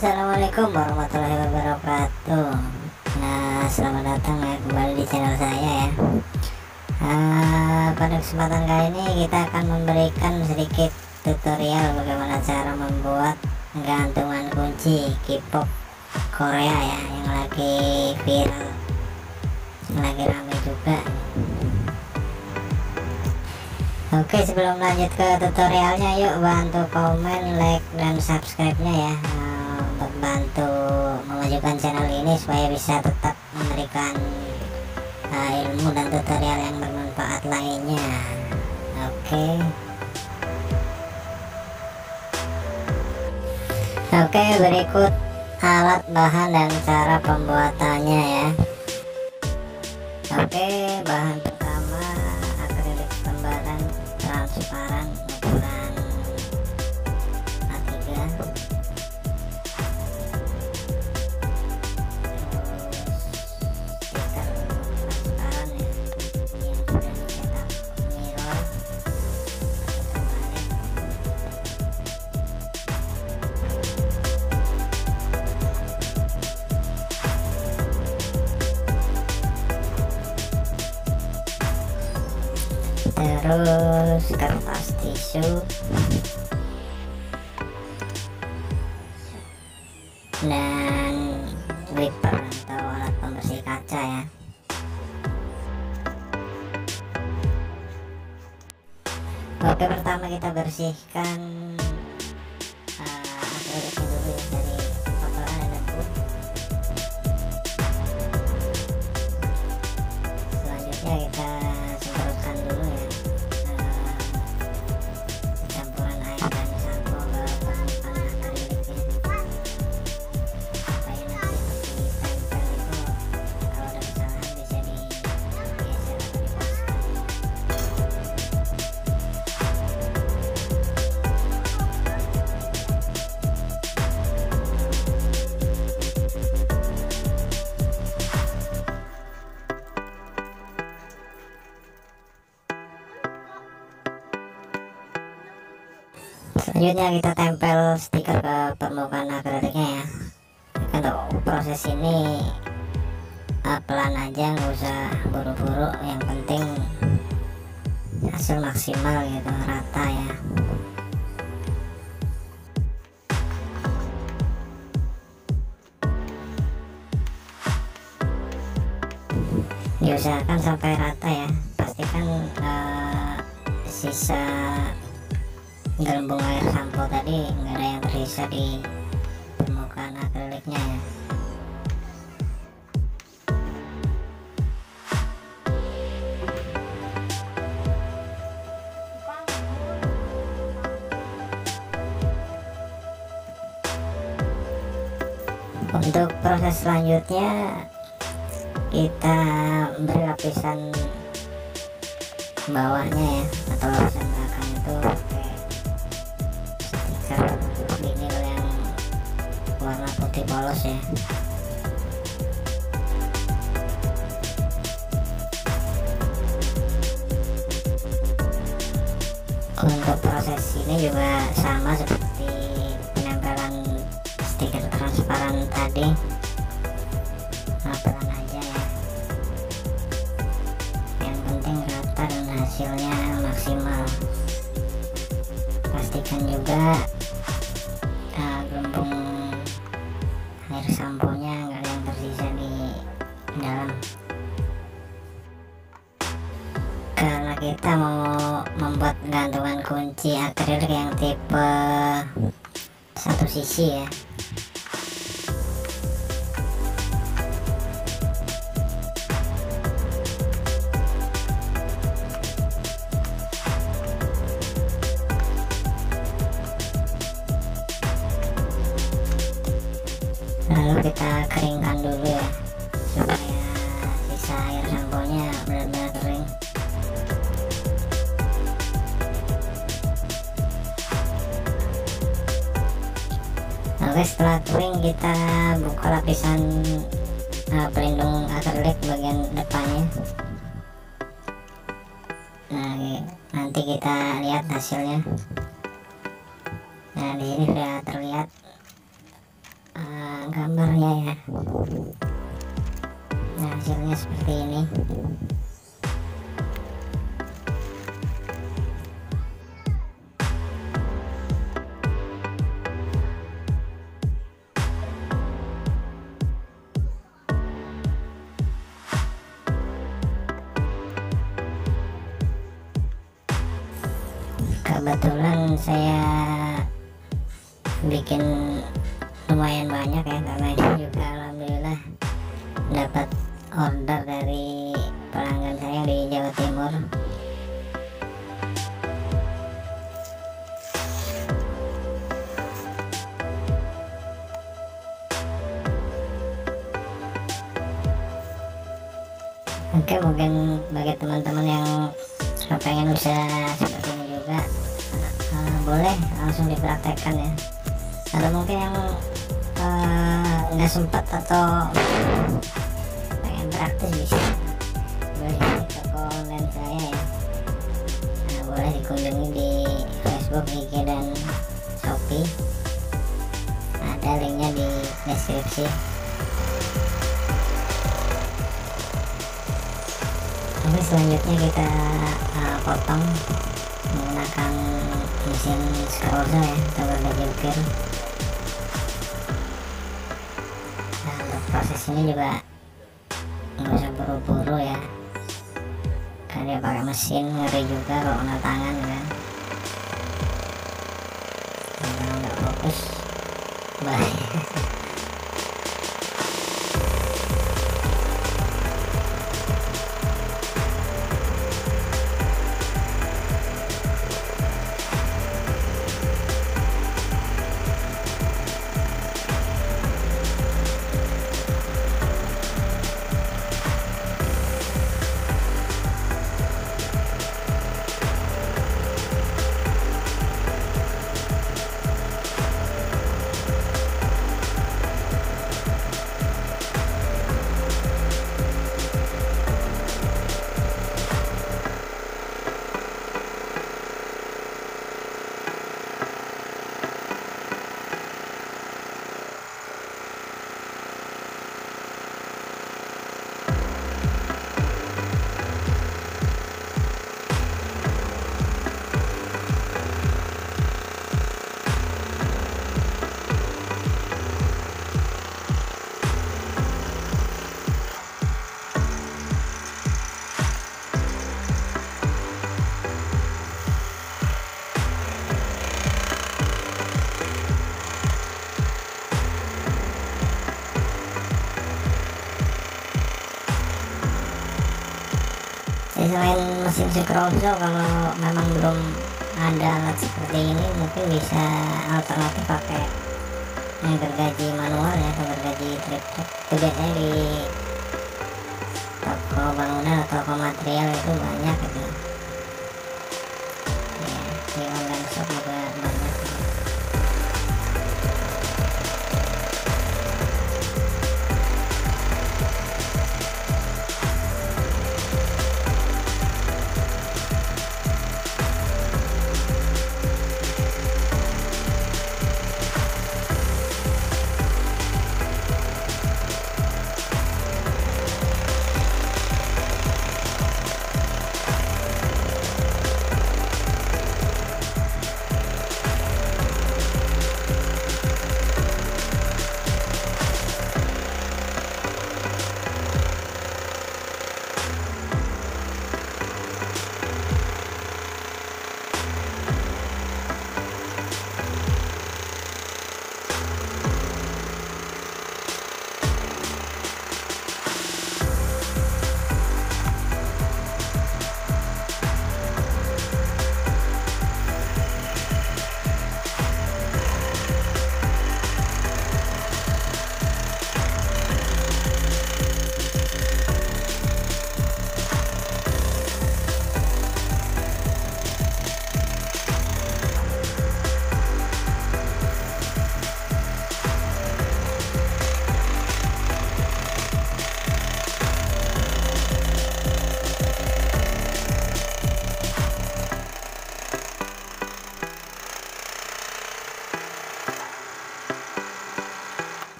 Assalamualaikum warahmatullahi wabarakatuh. Nah, selamat datang ya kembali di channel saya ya. Pada kesempatan kali ini kita akan memberikan sedikit tutorial bagaimana cara membuat gantungan kunci K-pop Korea ya, yang lagi viral, yang lagi ramai juga. Oke, sebelum lanjut ke tutorialnya, yuk bantu komen, like, dan subscribe-nya ya, untuk bantu memajukan channel ini supaya bisa tetap memberikan ilmu dan tutorial yang bermanfaat lainnya. Oke, berikut alat, bahan, dan cara pembuatannya ya. Oke, bahan pertama akrilik lembaran transparan ukuran A3, stiker transparan ya, yang sudah dicetak mirror terus kertas tisu dan wiper atau alat pembersih kaca ya. Oke, pertama kita bersihkan akriliknya dulu ya, dari kotoran dan debu. Selanjutnya kita semprotkan dulu ya campuran air dan sampo ke permukaan akriliknya supaya nanti pas ditempel itu kalau ada kesalahan bisa digeser atau dipaskan. Selanjutnya kita tempel stiker ke permukaan akriliknya ya. Untuk proses ini pelan aja, nggak usah buru-buru, yang penting hasil maksimal gitu, rata ya. Diusahakan sampai rata ya, pastikan sisa gelembung air sampo tadi nggak ada yang tersisa di permukaan akriliknya ya. Untuk proses selanjutnya kita beri lapisan bawahnya ya, atau lapisan belakang itu pakai stiker vinil yang warna putih polos ya. Untuk proses ini juga sama seperti penempelan stiker transparan tadi, pelan aja ya, yang penting rata dan hasilnya maksimal. Pastikan juga gelembung air samponya nggak ada yang tersisa di dalam, karena kita mau membuat gantungan kunci akrilik yang tipe satu sisi ya. Lalu kita keringkan dulu ya, supaya sisa air samponya benar-benar kering. Oke, setelah kering kita buka lapisan pelindung akrilik bagian depannya. Nah, nanti kita lihat hasilnya. Nah, di sini sudah terlihat gambarnya ya. Nah, hasilnya seperti ini. Kebetulan saya bikin lumayan banyak ya, karena ini juga alhamdulillah dapat order dari pelanggan saya di Jawa Timur. Oke, mungkin bagi teman-teman yang pengen usaha seperti ini juga, boleh langsung dipraktekkan ya. Atau mungkin yang nggak sempat atau pengen praktis, bisa boleh di toko online saya ya. Nah, boleh dikunjungi di Facebook, IG, dan Shopee. Ada linknya di deskripsi. Oke, selanjutnya kita potong menggunakan mesin scroll saw ya, atau gergaji ukir. Nah, untuk proses ini juga nggak usah buru-buru ya, kan dia pakai mesin, ngeri juga kalau kena tangan kan. Kalau nggak fokus bahaya. Selain mesin scroll saw, kalau memang belum ada alat seperti ini, mungkin bisa alternatif pakai gergaji manual ya, atau gergaji triptek. Itu biasanya di toko bangunan atau toko material itu banyak gitu ya, di online shop juga banyak.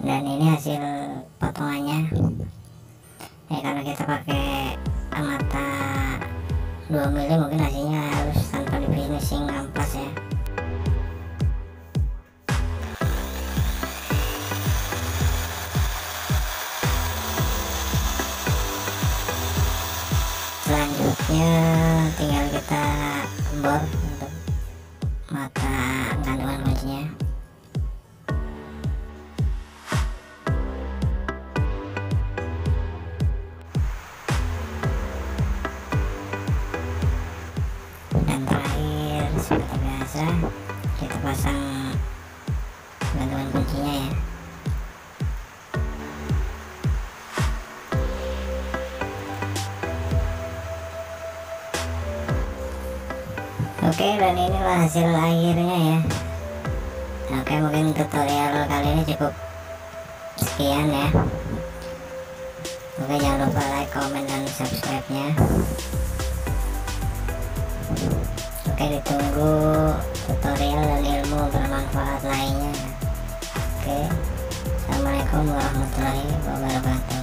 Dan ini hasil potongannya ya, karena kita pakai mata 2 mili, mungkin hasilnya harus tanpa di finishing amplas ya. Selanjutnya tinggal kita bor untuk mata gantungan kuncinya. Dan terakhir seperti biasa kita pasang gantungan kuncinya ya. Oke, dan inilah hasil akhirnya ya. Oke, mungkin tutorial kali ini cukup sekian ya. Oke, jangan lupa like, comment, dan subscribe nya. Oke, ditunggu tutorial dan ilmu bermanfaat lainnya. Oke, assalamualaikum warahmatullahi wabarakatuh.